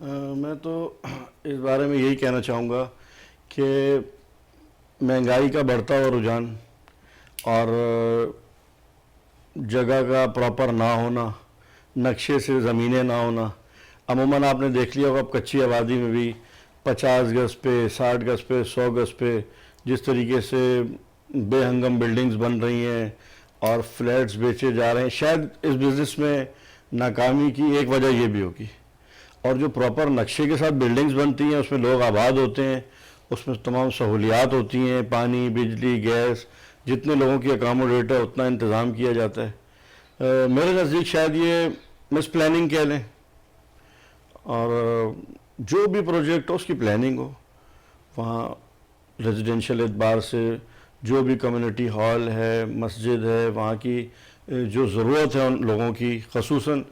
میں تو اس بارے میں یہی کہنا چاہوں گا کہ مہنگائی کا بڑھتا ہوا رجحان اور جگہ کا پراپر نہ ہونا، نقشے سے زمینیں نہ ہونا، عموماً آپ نے دیکھ لیا ہوگا اب کچی آبادی میں بھی 50 گز پہ 60 گز پہ 100 گز پہ جس طریقے سے بے ہنگم بلڈنگز بن رہی ہیں اور فلیٹس بیچے جا رہے ہیں. شاید اس بزنس میں ناکامی کی ایک وجہ یہ بھی ہوگی. اور جو پراپر نقشے کے ساتھ بلڈنگز بنتی ہیں اس میں لوگ آباد ہوتے ہیں، اس میں تمام سہولیات ہوتی ہیں، پانی، بجلی، گیس، جتنے لوگوں کی اکاموڈیٹ ہے اتنا انتظام کیا جاتا ہے. میرے نزدیک شاید یہ مس پلاننگ کہہ لیں، اور جو بھی پروجیکٹ ہو اس کی پلاننگ ہو، وہاں ریزیڈینشیل اعتبار سے جو بھی کمیونٹی ہال ہے، مسجد ہے، وہاں کی جو ضرورت ہے ان لوگوں کی، خصوصاً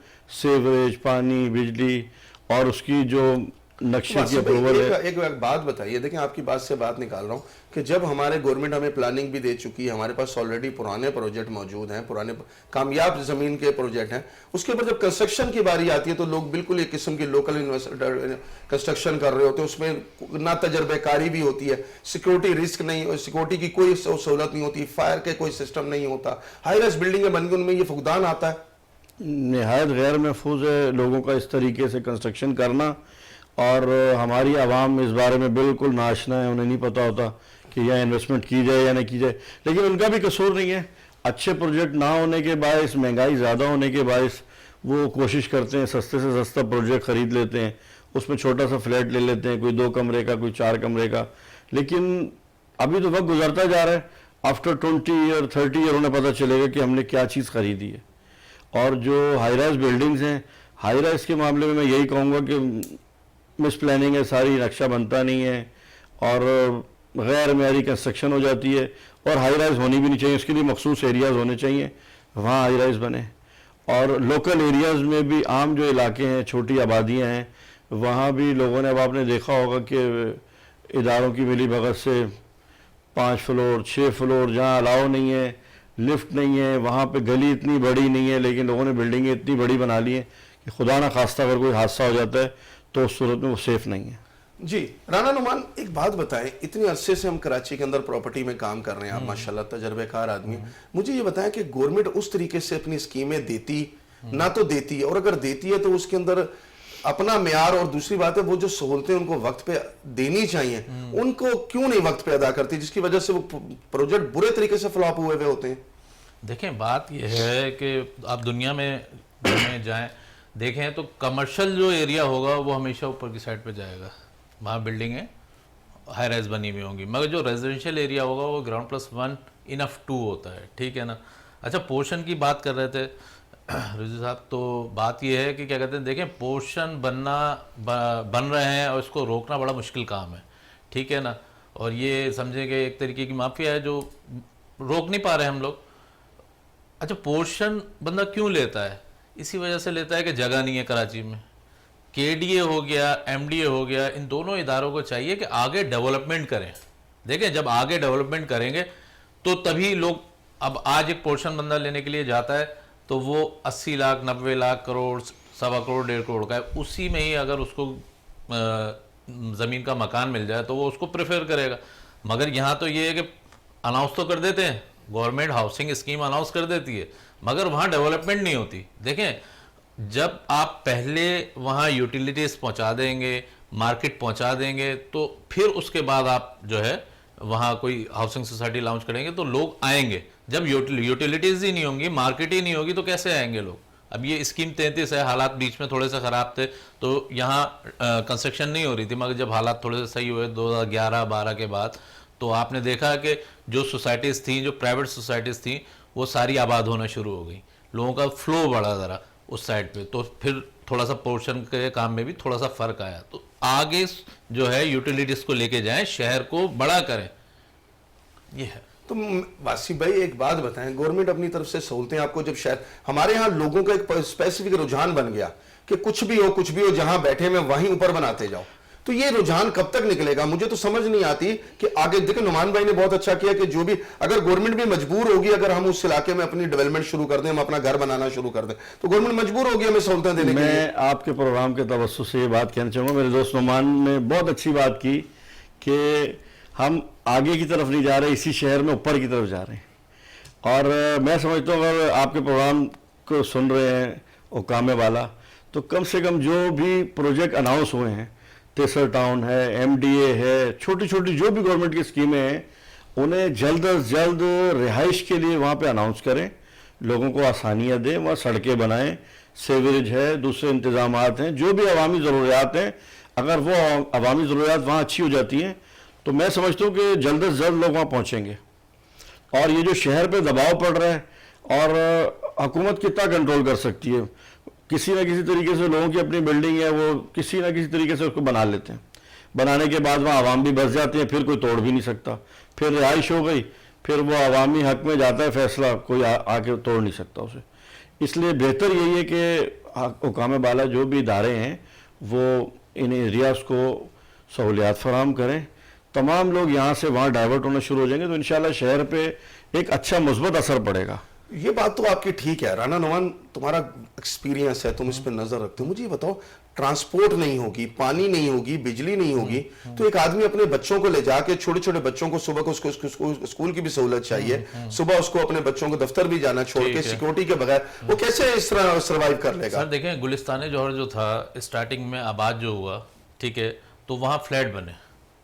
سیوریج، پانی، بجلی اور اس کی جو نقشے کی اپروول ہے. ایک بات بتائیے، دیکھیں آپ کی بات سے بات نکال رہا ہوں کہ جب ہمارے گورنمنٹ ہمیں پلاننگ بھی دے چکی ہے، ہمارے پاس آلریڈی پرانے پروجیکٹ موجود ہیں، پرانے کامیاب زمین کے پروجیکٹ ہیں، اس کے اوپر جب کنسٹرکشن کی باری آتی ہے تو لوگ بالکل ایک قسم کی لوکل انویسٹر کنسٹرکشن کر رہے ہوتے ہیں، اس میں نہ تجربہ کاری بھی ہوتی ہے، سیکورٹی رسک نہیں، سیکورٹی کی کوئی سہولت نہیں ہوتی، فائر کے کوئی سسٹم نہیں ہوتا، ہائی رائز بلڈنگیں بن گئی ان میں یہ فقدان آتا ہے. نہایت غیر محفوظ ہے لوگوں کا اس طریقے سے کنسٹرکشن کرنا، اور ہماری عوام اس بارے میں بالکل ناشنا ہے، انہیں نہیں پتہ ہوتا کہ یہاں انویسٹمنٹ کی جائے یا نہیں کی جائے. لیکن ان کا بھی قصور نہیں ہے، اچھے پروجیکٹ نہ ہونے کے باعث، مہنگائی زیادہ ہونے کے باعث وہ کوشش کرتے ہیں سستے سے سستا پروجیکٹ خرید لیتے ہیں، اس میں چھوٹا سا فلیٹ لے لیتے ہیں، کوئی 2 کمرے کا، کوئی 4 کمرے کا. لیکن ابھی تو وقت گزرتا جا رہا ہے، آفٹر 20 ایئر 30 ایئر انہیں پتہ چلے گا کہ ہم نے کیا چیز خریدی ہے. اور جو ہائی رائز بلڈنگز ہیں، ہائی رائز کے معاملے میں یہی کہوں گا کہ مس پلاننگ ہے، ساری نقشہ بنتا نہیں ہے اور غیر معیاری کنسٹرکشن ہو جاتی ہے. اور ہائی رائز ہونی بھی نہیں چاہیے، اس کے لیے مخصوص ایریاز ہونے چاہیے، وہاں ہائی رائز بنے. اور لوکل ایریاز میں بھی عام جو علاقے ہیں، چھوٹی آبادیاں ہیں، وہاں بھی لوگوں نے، اب آپ نے دیکھا ہوگا کہ اداروں کی ملی بھگت سے 5 فلور 6 فلور جہاں الاؤ نہیں ہے، لفٹ نہیں ہے، وہاں پہ گلی اتنی بڑی نہیں ہے، لیکن لوگوں نے بلڈنگیں اتنی بڑی بنا لی ہیں کہ خدا نہ خواستہ اگر کوئی حادثہ ہو جاتا ہے تو اس صورت میں وہ سیف نہیں ہے. جی رانا نعمان، ایک بات بتائیں، اتنے عرصے سے ہم کراچی کے اندر پراپرٹی میں کام کر رہے ہیں، آپ ماشاءاللہ تجربہ کار آدمی ہیں، مجھے یہ بتائیں کہ گورنمنٹ اس طریقے سے اپنی اسکیمیں دیتی نہ تو دیتی ہے، اور اگر دیتی ہے تو اس کے اندر اپنا معیار، اور دوسری بات ہے وہ جو سہولتیں ان کو وقت پہ دینی چاہیے ان کو کیوں نہیں وقت پہ ادا کرتی، جس کی وجہ سے وہ پروجیکٹ برے طریقے سے فلاپ ہوئے ہوتے ہیں. دیکھیں بات یہ ہے کہ آپ دنیا میں جائیں دیکھیں تو کمرشل جو ایریا ہوگا وہ ہمیشہ اوپر کی سائڈ پہ جائے گا، وہاں بلڈنگیں ہائی رائز بنی ہوئی ہوں گی، مگر جو ریزیڈینشیل ایریا ہوگا وہ گراؤنڈ پلس 1 انف 2 ہوتا ہے. ٹھیک ہے نا. اچھا پورشن کی بات کر رہے تھے رضی صاحب، تو بات یہ ہے کہ کیا کہتے ہیں، دیکھیں پورشن بن رہے ہیں اور اس کو روکنا بڑا مشکل کام ہے. ٹھیک ہے نا. اور یہ سمجھیں کہ ایک طریقے کی مافیا ہے جو روک نہیں پا رہے ہم لوگ. اچھا پورشن بندہ کیوں لیتا ہے؟ اسی وجہ سے لیتا ہے کہ جگہ نہیں ہے کراچی میں. کے ڈی اے ہو گیا، ایم ڈی اے ہو گیا، ان دونوں اداروں کو چاہیے کہ آگے ڈیولپمنٹ کریں. دیکھیں جب آگے ڈیولپمنٹ کریں گے تو تبھی لوگ، اب آج ایک پورشن بندہ لینے کے لیے جاتا ہے تو وہ 80 لاکھ 90 لاکھ کروڑ 1.25 کروڑ 1.5 کروڑ کا ہے، اسی میں ہی اگر اس کو زمین کا مکان مل جائے تو وہ اس کو پریفر کرے گا. مگر یہاں تو یہ ہے کہ اناؤنس تو کر دیتے ہیں، گورنمنٹ ہاؤسنگ اسکیم اناؤنس کر دیتی ہے، مگر وہاں ڈیولپمنٹ نہیں ہوتی. دیکھیں جب آپ پہلے وہاں یوٹیلیٹیز پہنچا دیں گے، مارکیٹ پہنچا دیں گے، تو پھر اس کے بعد آپ جو ہے وہاں کوئی ہاؤسنگ سوسائٹی لانچ کریں گے تو لوگ آئیں گے. جب یوٹیلیٹیز ہی نہیں ہوں گی، مارکیٹ ہی نہیں ہوگی تو کیسے آئیں گے لوگ؟ اب یہ اسکیم 33 ہے، حالات بیچ میں تھوڑے سے خراب تھے تو یہاں کنسٹرکشن نہیں ہو رہی تھی، مگر جب حالات تھوڑے سے صحیح ہوئے 2011-12 کے بعد تو آپ نے دیکھا کہ جو سوسائٹیز تھیں، جو پرائیویٹ سوسائٹیز تھیں، وہ ساری آباد ہونا شروع ہو گئی، لوگوں کا فلو بڑھا ذرا اس سائڈ پہ، تو پھر تھوڑا سا پورشن کے کام میں بھی تھوڑا سا فرق آیا. تو آگے جو ہے یوٹیلیٹیز کو لے کے جائیں، شہر کو بڑا کریں، یہ ہے. تو واسی بھائی ایک بات بتائیں، گورنمنٹ اپنی طرف سے سہولتیں آپ کو، جب شہر ہمارے ہاں لوگوں کا ایک اسپیسیفک رجحان بن گیا کہ کچھ بھی ہو جہاں بیٹھے میں وہیں اوپر بناتے جاؤ، تو یہ رجحان کب تک نکلے گا؟ مجھے تو سمجھ نہیں آتی کہ آگے دیکھیں نعمان بھائی نے بہت اچھا کیا کہ جو بھی اگر گورنمنٹ بھی مجبور ہوگی, اگر ہم اس علاقے میں اپنی ڈیولپمنٹ شروع کر دیں, ہم اپنا گھر بنانا شروع کر دیں, تو گورنمنٹ مجبور ہوگی ہمیں سہولتیں دینے کے لیے. میں آپ کے پروگرام کے توسط سے یہ بات کہنا چاہوں گا, میرے دوست نعمان نے بہت اچھی بات کی کہ ہم آگے کی طرف نہیں جا رہے, اسی شہر میں اوپر کی طرف جا رہے ہیں. اور میں سمجھتا ہوں اگر آپ کے پروگرام کو سن رہے ہیں حکام والا, تو کم سے کم جو بھی پروجیکٹ اناؤنس ہوئے ہیں, تیسر ٹاؤن ہے, ایم ڈی اے ہے, چھوٹی چھوٹی جو بھی گورنمنٹ کی اسکیمیں ہیں, انہیں جلد از جلد رہائش کے لیے وہاں پہ اناؤنس کریں, لوگوں کو آسانیاں دیں, وہاں سڑکیں بنائیں, سیوریج ہے, دوسرے انتظامات ہیں, جو بھی عوامی ضروریات ہیں, اگر وہ عوامی ضروریات وہاں اچھی ہو جاتی ہیں تو میں سمجھتا ہوں کہ جلد از جلد لوگ وہاں پہنچیں گے. اور یہ جو شہر پہ دباؤ پڑ رہا ہے, اور حکومت کتنا کنٹرول کر سکتی ہے, کسی نہ کسی طریقے سے لوگوں کی اپنی بلڈنگ ہے, وہ کسی نہ کسی طریقے سے اس کو بنا لیتے ہیں, بنانے کے بعد وہاں عوام بھی بس جاتے ہیں, پھر کوئی توڑ بھی نہیں سکتا, پھر رہائش ہو گئی, پھر وہ عوامی حق میں جاتا ہے فیصلہ, کوئی آ کے توڑ نہیں سکتا اسے. اس لیے بہتر یہی ہے کہ حکام بالا جو بھی ادارے ہیں وہ ان ایریاز کو سہولیات فراہم کریں, تمام لوگ یہاں سے وہاں ڈائیورٹ ہونا شروع ہو جائیں گے, تو انشاءاللہ شہر پہ ایک اچھا مثبت اثر پڑے گا. یہ بات تو آپ کی ٹھیک ہے. رانا نعمان, تمہارا ایکسپیرینس ہے, تم اس پہ نظر رکھتے ہو, مجھے یہ بتاؤ, ٹرانسپورٹ نہیں ہوگی, پانی نہیں ہوگی, بجلی نہیں ہوگی, تو ایک آدمی اپنے بچوں کو لے جا کے, چھوٹے چھوٹے بچوں کو صبح کو اس کو اسکول کی بھی سہولت چاہیے, صبح اس کو اپنے بچوں کو دفتر بھی جانا چھوڑ کے سیکورٹی کے بغیر, وہ کیسے اس طرح سروائیو کر لے گا؟ سر دیکھیں, گلستان جوہر جو تھا اسٹارٹنگ میں آباد جو ہوا, ٹھیک ہے, تو وہاں فلیٹ بنے,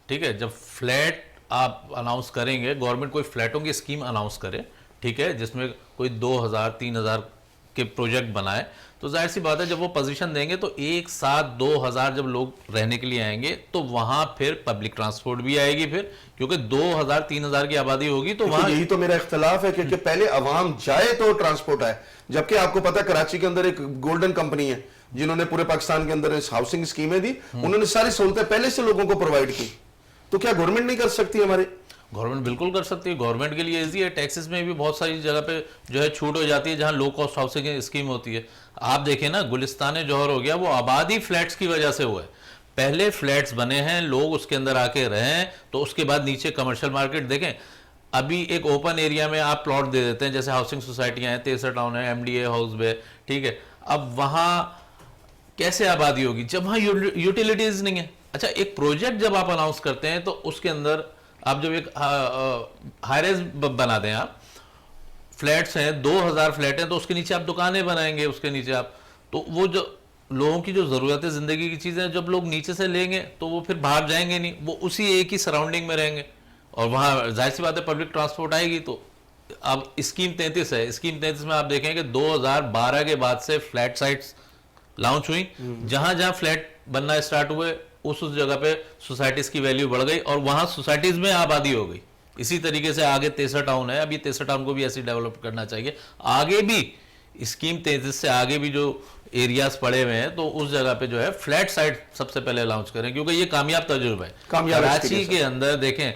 ٹھیک ہے. جب فلیٹ آپ اناؤنس کریں گے, گورنمنٹ کوئی فلیٹوں کی اسکیم اناؤنس کرے, ٹھیک ہے, جس میں کوئی 2000 3000 کے پروجیکٹ بنائے, تو ظاہر سی بات ہے جب وہ پوزیشن دیں گے تو ایک ساتھ 2000 جب لوگ رہنے کے لیے آئیں گے, تو وہاں پھر پبلک ٹرانسپورٹ بھی آئے گی, پھر کیونکہ 2000 3000 کی آبادی ہوگی تو وہاں. یہی تو میرا اختلاف ہے کہ پہلے عوام جائے تو ٹرانسپورٹ آئے, جبکہ آپ کو پتا کراچی کے اندر ایک گولڈن کمپنی ہے جنہوں نے پورے پاکستان کے اندر ہاؤسنگ اسکیمیں دی, انہوں نے ساری سہولتیں پہلے سے لوگوں کو پرووائڈ کی. تو کیا گورنمنٹ نہیں کر سکتی ہماری؟ گورنمنٹ بالکل کر سکتی ہے, گورنمنٹ کے لیے ایزی ہے. ٹیکسز میں بھی بہت ساری جگہ پہ جو ہے چھوٹ ہو جاتی ہے جہاں لو کاسٹ ہاؤسنگ اسکیم ہوتی ہے. آپ دیکھیں نا, گلستان جوہر ہو گیا, وہ آبادی فلیٹس کی وجہ سے ہوا ہے. پہلے فلیٹس بنے ہیں, لوگ اس کے اندر آ کے رہے ہیں, تو اس کے بعد نیچے کمرشل مارکیٹ دیکھیں. ابھی ایک اوپن ایریا میں آپ پلاٹ دے دیتے ہیں, جیسے ہاؤسنگ سوسائٹیاں ہیں, تیسر ٹاؤن ہے, ایم ڈی اے ہاؤس بے, ٹھیک ہے. اب وہاں کیسے آبادی ہوگی جب وہاں یوٹیلیٹیز نہیں ہے؟ اچھا, ایک پروجیکٹ جب آپ اناؤنس کرتے ہیں تو اس کے اندر آپ جب ایک ہائی رائز بنا دیں, آپ فلیٹس ہیں 2000 فلیٹ ہیں, تو اس کے نیچے آپ دکانیں بنائیں گے, اس کے نیچے آپ, تو وہ جو لوگوں کی جو ضرورت زندگی کی چیزیں جب لوگ نیچے سے لیں گے تو وہ پھر باہر جائیں گے نہیں, وہ اسی ایک ہی سراؤنڈنگ میں رہیں گے, اور وہاں ظاہر سی بات ہے پبلک ٹرانسپورٹ آئے گی. تو اب اسکیم 33 ہے, اسکیم 33 میں آپ دیکھیں کہ 2012 کے بعد سے فلیٹ سائٹس لانچ ہوئی, جہاں جہاں فلیٹ بننا اسٹارٹ ہوئے اس جگہ پہ سوسائٹیز کی ویلیو بڑھ گئی, اور وہاں سوسائٹیز میں آبادی ہو گئی. اسی طریقے سے آگے تیسر ٹاؤن ہے, ابھی تیسر ٹاؤن کو بھی ایسے ڈیولپ کرنا چاہیے. آگے بھی اسکیم 33 سے آگے بھی جو ایریاز پڑے ہوئے ہیں, تو اس جگہ پہ جو ہے فلیٹ سائٹ سب سے پہلے لانچ کریں, کیونکہ یہ کامیاب تجربہ ہے. کراچی کے اندر دیکھیں,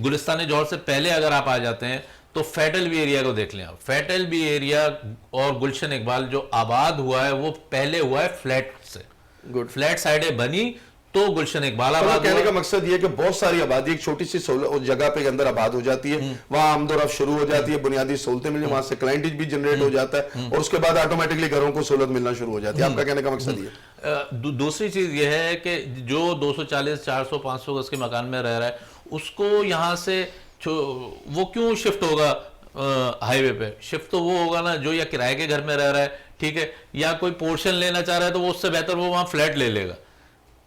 گلستان جوہر سے پہلے اگر آپ آ جاتے ہیں تو فیٹل بی ایریا کو دیکھ لیں آپ. فیٹل بی ایریا اور گلشن اقبال جو آباد ہوا ہے وہ پہلے ہوا ہے فلیٹ سے. فلیٹ سائڈیں بنی تو گلشن اقبال آباد. کہنے کا مقصد یہ ہے کہ بہت ساری آبادی ایک چھوٹی سی جگہ پہ اندر آباد ہو جاتی ہے, وہاں آمد و رفت شروع ہو جاتی ہے, بنیادی سہولتیں ملیں, وہاں سے کلائنٹیج بھی جنریٹ ہو جاتا ہے, اور اس کے بعد آٹومیٹکلی گھروں کو سہولت ملنا شروع ہو جاتی ہے. آپ کا کہنے کا مقصد یہ دوسری چیز یہ ہے کہ جو 240 400 500 گز کے مکان میں رہ رہا ہے, اس کو یہاں سے وہ کیوں شفٹ ہوگا ہائی وے پہ؟ شفٹ تو وہ ہوگا نا جو یا کرائے کے گھر میں رہ رہا ہے, ٹھیک ہے, یا کوئی پورشن لینا چاہ رہا ہے, تو وہ اس سے بہتر وہ وہاں فلیٹ لے لے گا,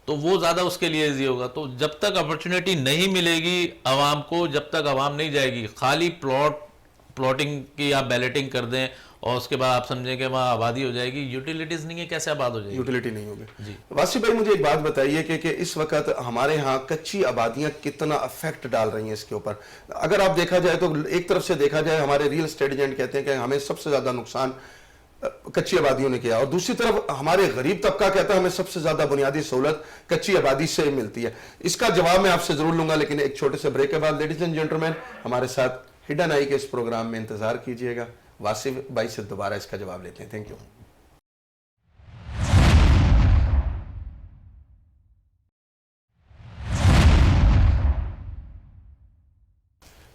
تو وہ زیادہ اس کے لیے ایزی ہوگا. تو جب تک اپرچونیٹی نہیں ملے گی عوام کو, جب تک عوام نہیں جائے گی, خالی پلاٹنگ کی آپ بیلٹنگ کر دیں اور اس کے بعد آپ سمجھیں کہ وہاں آبادی ہو جائے گی, یوٹیلیٹیز نہیں ہے, کیسے آباد ہو جائے گی؟ یوٹیلیٹی نہیں ہوگی. واسی بھائی مجھے ایک بات بتائیے کہ اس وقت ہمارے ہاں کچی آبادیاں کتنا افیکٹ ڈال رہی ہیں اس کے اوپر؟ اگر آپ دیکھا جائے تو ایک طرف سے دیکھا جائے ہمارے ریئل اسٹیٹ ایجنٹ کہتے ہیں کہ ہمیں سب سے زیادہ نقصان کچی آبادیوں نے کیا, اور دوسری طرف ہمارے غریب طبقہ کہتا ہے ہمیں سب سے زیادہ بنیادی سہولت کچی آبادی سے ملتی ہے. اس کا جواب میں آپ سے ضرور لوں گا, لیکن ایک چھوٹے سے بریک کے بعد. لیڈیز اینڈ جینٹلمین, ہمارے ساتھ ہڈن آئی کے اس پروگرام میں انتظار کیجئے گا. واصف بھائی سے دوبارہ اس کا جواب لیتے ہیں. Thank you.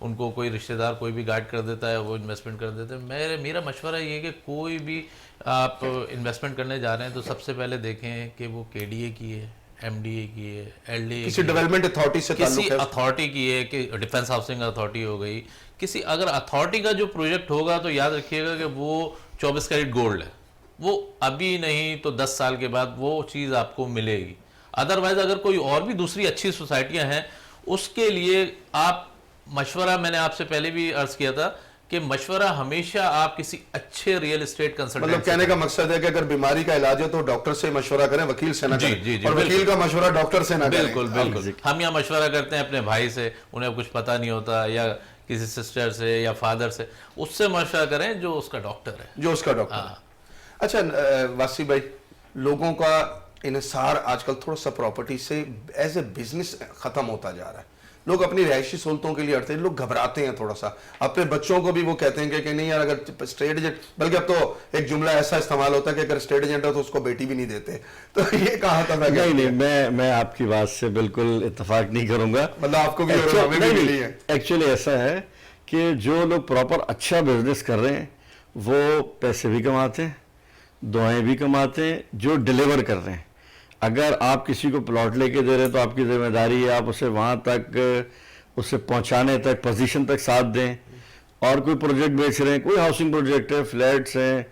ان کو کوئی رشتہ دار کوئی بھی گائیڈ کر دیتا ہے, وہ انویسٹمنٹ کر دیتے ہیں. میرا مشورہ یہ ہے کہ کوئی بھی آپ انویسٹمنٹ کرنے جا رہے ہیں تو سب سے پہلے دیکھیں کہ وہ KDA کی ہے, MDA کی ہے, LDA کسی ڈیولپمنٹ اتھارٹی سے کسی تعلق ہے, اتھارٹی کی ہے, کہ ڈیفنس ہاؤسنگ اتھارٹی ہو گئی, کسی اگر اتھارٹی کا جو پروجیکٹ ہوگا تو یاد رکھیے گا کہ وہ 24 کیرٹ گولڈ ہے, وہ ابھی نہیں تو 10 سال کے بعد وہ چیز آپ کو ملے گی. ادروائز اگر کوئی اور بھی دوسری اچھی سوسائٹیاں ہیں اس کے لیے آپ مشورہ, میں نے آپ سے پہلے بھی عرض کیا تھا کہ مشورہ ہمیشہ آپ کسی اچھے ریئل اسٹیٹ کنسلٹنٹ, مطلب کہنے کا مقصد ہے کہ اگر بیماری کا علاج ہے تو ڈاکٹر سے مشورہ کریں, وکیل سے نہ کریں, اور وکیل کا مشورہ ڈاکٹر سے نہ کریں. بالکل بالکل. ہم یہاں مشورہ کرتے ہیں اپنے بھائی سے, انہیں کچھ پتہ نہیں ہوتا, یا کسی سسٹر سے یا فادر سے, اس سے مشورہ کریں جو اس کا ڈاکٹر ہے, جو اس کا ڈاکٹر ہے. اچھا واسی بھائی, لوگوں کا انحصار آج کل تھوڑا سا پراپرٹی سے ایز اے بزنس ختم ہوتا جا رہا ہے. لوگ اپنی رہائشی سہولتوں کے لیے اڑتے ہیں, لوگ گھبراتے ہیں تھوڑا سا. اپنے بچوں کو بھی وہ کہتے ہیں کہ نہیں یار اگر اسٹیٹ ایجنٹ, بلکہ اب تو ایک جملہ ایسا استعمال ہوتا ہے کہ اگر اسٹیٹ ایجنٹ ہے تو اس کو بیٹی بھی نہیں دیتے. تو یہ کہاں تھا؟ نہیں, میں آپ کی بات سے بالکل اتفاق نہیں کروں گا. مطلب آپ کو بھی ملی ہے. ایکچولی ایسا ہے کہ جو لوگ پراپر اچھا بزنس کر رہے ہیں وہ پیسے بھی کماتے ہیں, دعائیں بھی کماتے ہیں, جو ڈیلیور کر رہے ہیں. اگر آپ کسی کو پلاٹ لے کے دے رہے ہیں تو آپ کی ذمہ داری ہے آپ اسے وہاں تک, اسے پہنچانے تک, پوزیشن تک ساتھ دیں. اور کوئی پروجیکٹ بیچ رہے ہیں, کوئی ہاؤسنگ پروجیکٹ ہے, فلیٹس ہیں,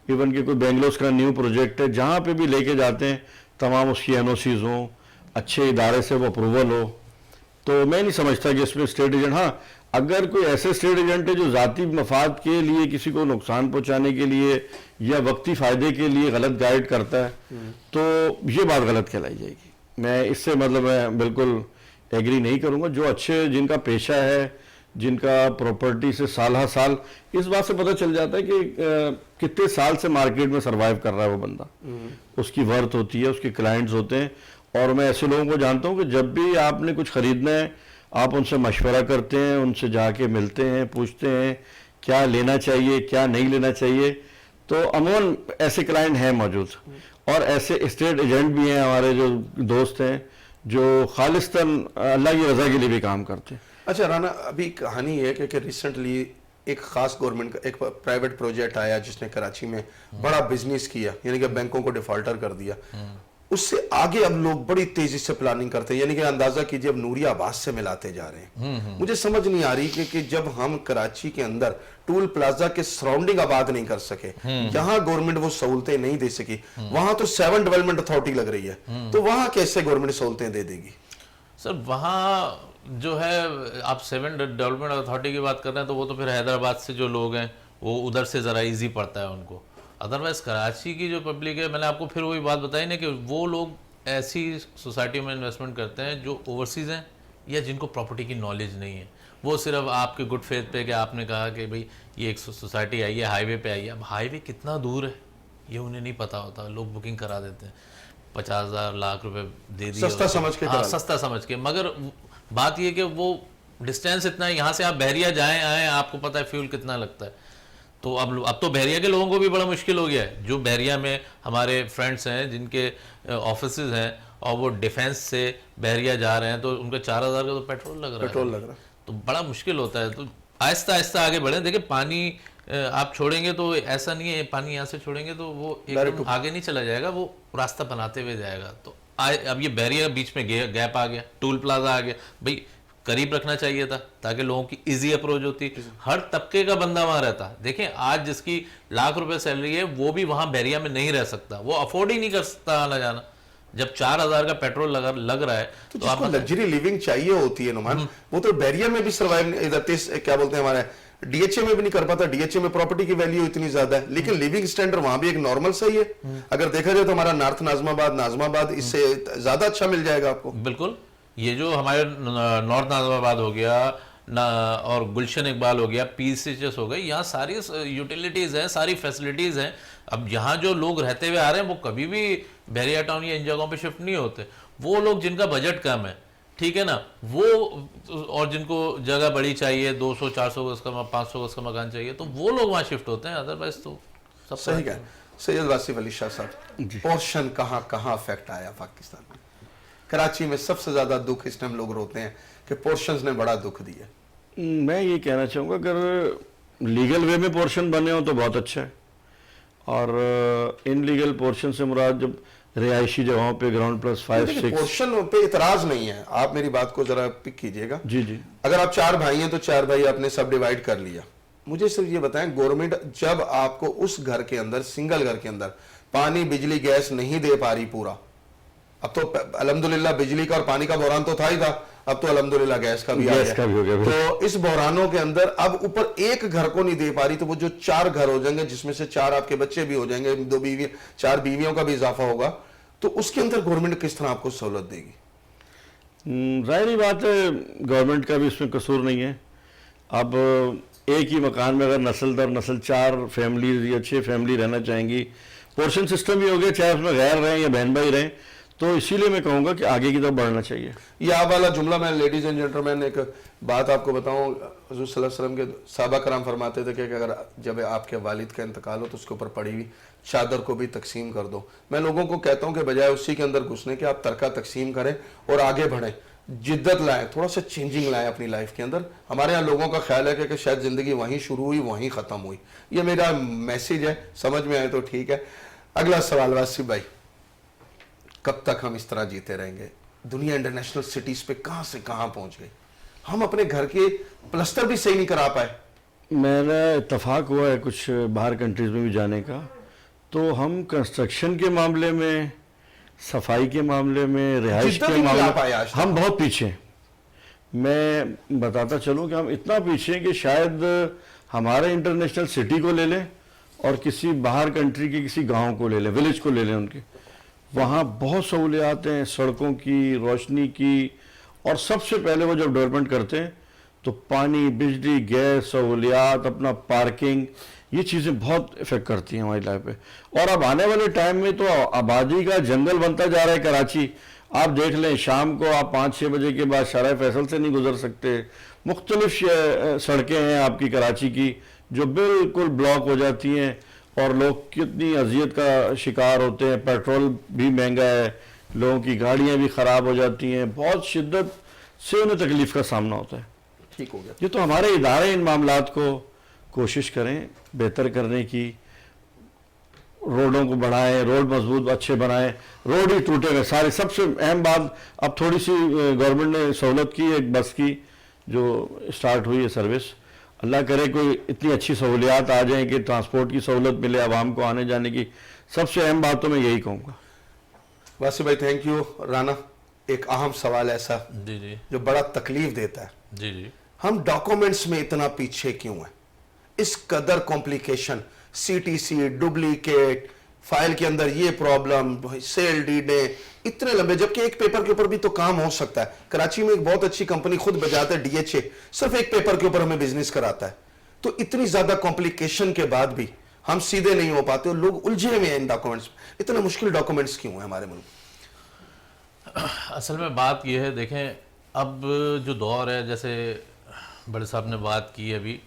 ایون کہ کوئی بینگلورس کا نیو پروجیکٹ ہے, جہاں پہ بھی لے کے جاتے ہیں تمام اس کی NOCs ہوں, اچھے ادارے سے وہ اپروول ہو. تو میں نہیں سمجھتا کہ اس میں اسٹیٹ ایجنٹ, ہاں اگر کوئی ایسے اسٹیٹ ایجنٹ ہے جو ذاتی مفاد کے لیے کسی کو نقصان پہنچانے کے لیے یا وقتی فائدے کے لیے غلط گائیڈ کرتا ہے تو یہ بات غلط کہلائی جائے گی. میں اس سے مطلب میں بالکل ایگری نہیں کروں گا. جو اچھے, جن کا پیشہ ہے, جن کا پراپرٹی سے سالہ سال, اس بات سے پتہ چل جاتا ہے کہ کتنے سال سے مارکیٹ میں سروائیو کر رہا ہے وہ بندہ, اس کی ورتھ ہوتی ہے, اس کے کلائنٹس ہوتے ہیں. اور میں ایسے لوگوں کو جانتا ہوں کہ جب بھی آپ نے کچھ خریدنا ہے آپ ان سے مشورہ کرتے ہیں, ان سے جا کے ملتے ہیں, پوچھتے ہیں کیا لینا چاہیے کیا نہیں لینا چاہیے. تو عموماً ایسے کلائنٹ ہیں موجود, اور ایسے اسٹیٹ ایجنٹ بھی ہیں ہمارے جو دوست ہیں جو خالصتاً اللہ کی رضا کے لیے بھی کام کرتے ہیں. اچھا رانا, ابھی کہانی یہ ہے کہ ریسنٹلی ایک خاص گورنمنٹ کا ایک پرائیویٹ پروجیکٹ آیا جس نے کراچی میں بڑا بزنس کیا, یعنی کہ بینکوں کو ڈیفالٹر کر دیا. اس سے آگے اب لوگ بڑی تیزی سے پلاننگ کرتے ہیں, یعنی کہ اندازہ کیجئے اب نوریہ آباد سے ملاتے جا رہے ہیں. مجھے سمجھ نہیں آ رہی کہ جب ہم کراچی کے اندر ٹول پلازا کے سراؤنڈنگ آباد نہیں کر سکے, یہاں گورنمنٹ وہ سہولتیں نہیں دے سکی, وہاں تو 7 ڈیولپمنٹ اتھارٹی لگ رہی ہے, تو وہاں کیسے گورنمنٹ سہولتیں دے دے گی؟ سر وہاں جو ہے آپ 7 ڈیولپمنٹ اتھارٹی کی بات کر رہے ہیں تو وہ تو پھر حیدرآباد سے جو لوگ ہیں وہ ادھر سے ذرا ایزی پڑتا ہے ان کو. ادروائز کراچی کی جو پبلک ہے, میں نے آپ کو پھر وہی بات بتائی نا کہ وہ لوگ ایسی سوسائٹیوں میں انویسٹمنٹ کرتے ہیں جو اوورسیز ہیں یا جن کو پراپرٹی کی نالج نہیں ہے. وہ صرف آپ کے گڈ فیتھ پہ کہ آپ نے کہا کہ بھئی یہ ایک سوسائٹی آئی ہے, ہائی وے پہ آئی ہے. اب ہائی وے کتنا دور ہے یہ انہیں نہیں پتا ہوتا, لوگ بکنگ کرا دیتے ہیں, 50,000 لاکھ روپے دے دیے سستا سمجھ کے, سستا سمجھ کے. مگر بات یہ کہ وہ ڈسٹینس اتنا ہے, یہاں سے آپ بحریہ جائیں آئیں آپ کو پتہ ہے فیول کتنا لگتا ہے. تو اب تو بحریہ کے لوگوں کو بھی بڑا مشکل ہو گیا ہے. جو بحریہ میں ہمارے فرینڈس ہیں جن کے آفیسز ہیں اور وہ ڈیفینس سے بحریہ جا رہے ہیں تو ان کا 4,000 کا تو پیٹرول لگ رہا ہے, تو بڑا مشکل ہوتا ہے. تو آہستہ آہستہ آگے بڑھیں. دیکھیں پانی آپ چھوڑیں گے تو ایسا نہیں ہے پانی یہاں سے چھوڑیں گے تو وہ ایک دم آگے نہیں چلا جائے گا, وہ راستہ بناتے ہوئے جائے گا. تو اب یہ بحریہ بیچ میں گیپ آ گیا, ٹول پلازا آ گیا. بھئی قریب رکھنا چاہیے تھا تاکہ لوگوں کی ایزی اپروچ ہوتی, ہر طبقے کا بندہ وہاں رہتا. دیکھیں آج جس کی لاکھ روپے سیلری ہے وہ بھی وہاں بحریہ میں نہیں رہ سکتا, وہ افورڈ ہی نہیں کر سکتا آنا جانا. جب 4,000 کا پیٹرول لگ رہا ہے تو جس کو لگژری لیونگ چاہیے ہوتی ہے نعمان, وہ تو بحریہ میں بھی سروائیو, کیا بولتے ہیں ہمارے DHA میں بھی نہیں کر پاتا. DHA میں پراپرٹی کی ویلیو اتنی زیادہ ہے, لیکن لیونگ سٹینڈرڈ وہاں بھی ایک نارمل صحیح ہے. اگر دیکھا جائے تو ہمارا نارتھ ناظم آباد اس سے زیادہ اچھا مل جائے گا آپ کو. بالکل. یہ جو ہمارے نارتھ ناظم آباد ہو گیا اور گلشن اقبال ہو گیا, PCHS ہو گئی, یہاں ساری یوٹیلیٹیز ہیں, ساری فیسلٹیز ہیں. اب یہاں جو لوگ رہتے ہوئے آ رہے ہیں وہ کبھی بھی بحریہ ٹاؤن یا ان جگہوں پہ شفٹ نہیں ہوتے. وہ لوگ جن کا بجٹ کم ہے, ٹھیک ہے نا, وہ اور جن کو جگہ بڑی چاہیے, 200-400 گز کا 500 گز کا مکان چاہیے, تو وہ لوگ وہاں شفٹ ہوتے ہیں. ادروائز تو سب صحیح ہے. سید واصف علی شاہ صاحب, پورشن کہاں افیکٹ آیا پاکستان میں؟ کراچی میں سب سے زیادہ دکھ اس ٹائم لوگ روتے ہیں کہ پورشنز نے بڑا دکھ دیا. میں یہ کہنا چاہوں گا اگر لیگل وے میں پورشن بنے ہوں تو بہت اچھا ہے، اور ان لیگل پورشن سے مراد جب رہائشی جگہوں پہ گراؤنڈ پلس 5 6 پورشن پہ اعتراض نہیں ہے، آپ میری بات کو ذرا پک کیجئے گا. جی جی اگر آپ 4 بھائی ہیں تو 4 بھائی آپ نے سب ڈیوائیڈ کر لیا. مجھے صرف یہ بتائیں گورنمنٹ جب آپ کو اس گھر کے اندر سنگل گھر کے اندر پانی بجلی گیس نہیں دے پا رہی پورا، اب تو الحمدللہ بجلی کا اور پانی کا بحران تو تھا ہی تھا، اب تو الحمدللہ گیس کا بھی آ گیس کا بھی ہو گیا. تو اس بحرانوں کے اندر اب اوپر ایک گھر کو نہیں دے پا رہی، تو وہ جو 4 گھر ہو جائیں گے جس میں سے 4 آپ کے بچے بھی ہو جائیں گے، 2 بیوی 4 بیویوں کا بھی اضافہ ہوگا، تو اس کے اندر گورنمنٹ کس طرح آپ کو سہولت دے گی؟ ظاہری بات ہے گورنمنٹ کا بھی اس میں قصور نہیں ہے. اب ایک ہی مکان میں اگر نسل در نسل 4 فیملیز یا 6 فیملی رہنا چاہیں گی، پورشن سسٹم بھی ہو گیا، چاہے اس میں غیر رہیں یا بہن بھائی رہیں، تو اسی لیے میں کہوں گا کہ آگے کی طرف بڑھنا چاہیے. یہ آپ والا جملہ میں لیڈیز اینڈ جنٹلمین ایک بات آپ کو بتاؤں، حضور صلی اللہ علیہ وسلم کے صحابہ کرام فرماتے تھے کہ اگر جب آپ کے والد کا انتقال ہو تو اس کے اوپر پڑی ہوئی چادر کو بھی تقسیم کر دو. میں لوگوں کو کہتا ہوں کہ بجائے اسی کے اندر گھسنے کے آپ ترکہ تقسیم کریں اور آگے بڑھیں، جدت لائیں، تھوڑا سا چینجنگ لائیں اپنی لائف کے اندر. ہمارے یہاں لوگوں کا خیال ہے کہ شاید زندگی وہیں شروع ہوئی وہیں ختم ہوئی. یہ میرا میسیج ہے، سمجھ میں آئے تو ٹھیک ہے. اگلا سوال واسف بھائی، کب تک ہم اس طرح جیتے رہیں گے؟ دنیا انٹرنیشنل سٹیز پہ کہاں سے کہاں پہنچ گئی، ہم اپنے گھر کے پلسٹر بھی صحیح نہیں کرا پائے. میرا اتفاق ہوا ہے کچھ باہر کنٹریز میں بھی جانے کا، تو ہم کنسٹرکشن کے معاملے میں، صفائی کے معاملے میں، رہائش جدت کے ہی نہیں لا معاملے پائے آج تک. ہم بہت پیچھے ہیں. میں بتاتا چلوں کہ ہم اتنا پیچھے ہیں کہ شاید ہمارے انٹرنیشنل سٹی کو لے لیں اور کسی باہر کنٹری کے کسی گاؤں کو لے لیں، ولیج کو لے لیں، ان کے وہاں بہت سہولیات ہیں سڑکوں کی، روشنی کی، اور سب سے پہلے وہ جب ڈیولپمنٹ کرتے ہیں تو پانی، بجلی، گیس، سہولیات، اپنا پارکنگ، یہ چیزیں بہت افیکٹ کرتی ہیں ہماری لائف پہ. اور اب آنے والے ٹائم میں تو آبادی کا جنگل بنتا جا رہا ہے کراچی. آپ دیکھ لیں شام کو آپ 5-6 بجے کے بعد شارع فیصل سے نہیں گزر سکتے. مختلف سڑکیں ہیں آپ کی کراچی کی جو بالکل بلاک ہو جاتی ہیں، اور لوگ کتنی اذیت کا شکار ہوتے ہیں. پیٹرول بھی مہنگا ہے، لوگوں کی گاڑیاں بھی خراب ہو جاتی ہیں، بہت شدت سے انہیں تکلیف کا سامنا ہوتا ہے. ٹھیک ہو گیا. یہ تو ہمارے ادارے ان معاملات کو کوشش کریں بہتر کرنے کی، روڈوں کو بڑھائیں، روڈ مضبوط اچھے بنائیں. روڈ ہی ٹوٹے ہوئے سارے. سب سے اہم بات اب تھوڑی سی گورنمنٹ نے سہولت کی، ایک بس کی جو اسٹارٹ ہوئی ہے سروس. اللہ کرے کوئی اتنی اچھی سہولیات آ جائیں کہ ٹرانسپورٹ کی سہولت ملے عوام کو آنے جانے کی. سب سے اہم بات تو میں یہی کہوں گا. واسف بھائی تھینک یو. رانا، ایک اہم سوال ایسا جی جی جو بڑا تکلیف دیتا ہے، جی جی ہم ڈاکومنٹس میں اتنا پیچھے کیوں ہیں؟ اس قدر complication, C T C, duplicate, file کے اندر یہ پرابلم، سیل ڈیڈیں اتنے لمبے، جبکہ ایک پیپر کے اوپر بھی تو کام ہو سکتا ہے. کراچی میں ایک بہت اچھی کمپنی خود بجاتا ہے DHA، صرف ایک پیپر کے اوپر ہمیں بزنس کراتا ہے. تو اتنی زیادہ کمپلیکیشن کے بعد بھی ہم سیدھے نہیں ہو پاتے اور لوگ الجھے ہوئے ہیں ان ڈاکومنٹس. اتنے مشکل ڈاکومنٹس کیوں ہیں ہمارے ملک؟ اصل میں بات یہ ہے، دیکھیں اب جو دور ہے، جیسے بڑے صاحب نے بات کی ابھی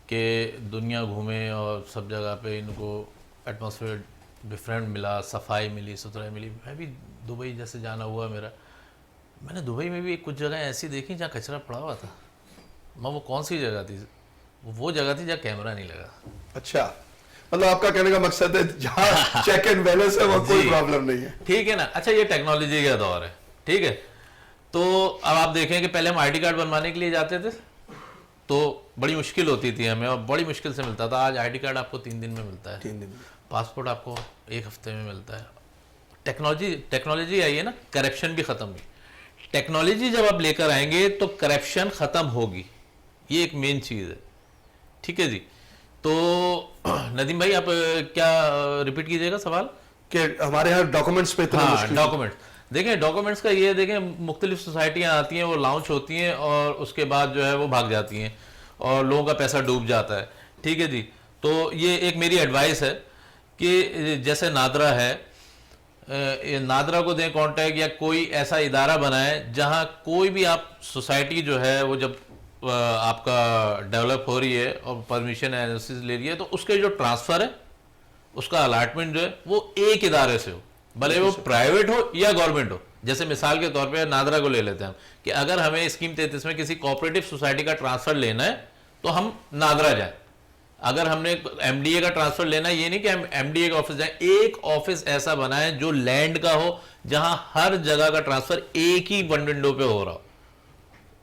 کہ دنیا گھومے اور سب جگہ پہ ان کو ایٹماسفیئر ڈفرینٹ ملا، صفائی ملی، ستھرائی ملی. میں بھی دبئی جیسے جانا ہوا میرا، میں نے دبئی میں بھی کچھ جگہ ایسی دیکھی جہاں کچرا پڑا ہوا تھا. وہ کون سی جگہ تھی؟ وہ جگہ تھی جہاں کیمرہ نہیں لگا. اچھا، مطلب آپ کا کہنے کا مقصد ہے جہاں چیک اینڈ بیلنس ہے وہاں کوئی پرابلم نہیں ہے. ٹھیک ہے نا. اچھا، یہ ٹیکنالوجی کا دور ہے، ٹھیک ہے. تو اب آپ دیکھیں کہ پہلے ہم آئی ڈی کارڈ بنوانے کے لیے جاتے تھے تو بڑی مشکل ہوتی تھی ہمیں، اور بڑی مشکل سے ملتا تھا. آج آئی ڈی کارڈ آپ کو 3 دن میں ملتا ہے، 3 دن. پاسپورٹ آپ کو 1 ہفتے میں ملتا ہے. ٹیکنالوجی آئی ہے نا، کرپشن بھی ختم ہوئی. ٹیکنالوجی جب آپ لے کر آئیں گے تو کرپشن ختم ہوگی، یہ ایک مین چیز ہے. ٹھیک ہے جی. تو ندیم بھائی آپ کیا ریپیٹ کیجئے گا سوال؟ کہ ہمارے یہاں ڈاکومنٹس پہ اتنا مشکل. ڈاکومنٹ دیکھیں، ڈاکومنٹس کا یہ دیکھیں، مختلف سوسائٹیاں آتی ہیں، وہ لانچ ہوتی ہیں اور اس کے بعد جو ہے وہ بھاگ جاتی ہیں اور لوگوں کا پیسہ ڈوب جاتا ہے. ٹھیک ہے جی. تو یہ ایک میری ایڈوائس ہے کہ جیسے نادرا ہے، نادرا کو دیں کانٹیکٹ، یا کوئی ایسا ادارہ بنائیں جہاں کوئی بھی آپ سوسائٹی جو ہے وہ جب آپ کا ڈیولپ ہو رہی ہے اور پرمیشن ایجنسیز لے رہی ہے تو اس کے جو ٹرانسفر ہے، اس کا الاٹمنٹ جو ہے وہ ایک ادارے سے ہو، بھلے وہ پرائیویٹ ہو یا گورنمنٹ ہو. جیسے مثال کے طور پہ نادرا کو لے لیتے ہیں ہم کہ اگر ہمیں اسکیم 33 میں کسی کوآپریٹو سوسائٹی کا ٹرانسفر لینا ہے تو ہم نادرا جائیں. اگر ہم نے ایم ڈی اے کا ٹرانسفر لینا ہے, یہ نہیں کہ ہم ایم ڈی اے کا آفس جائیں, ایک آفس ایسا بنائیں جو لینڈ کا ہو, جہاں ہر جگہ کا ٹرانسفر ایک ہی ون ونڈو پہ ہو رہا ہو.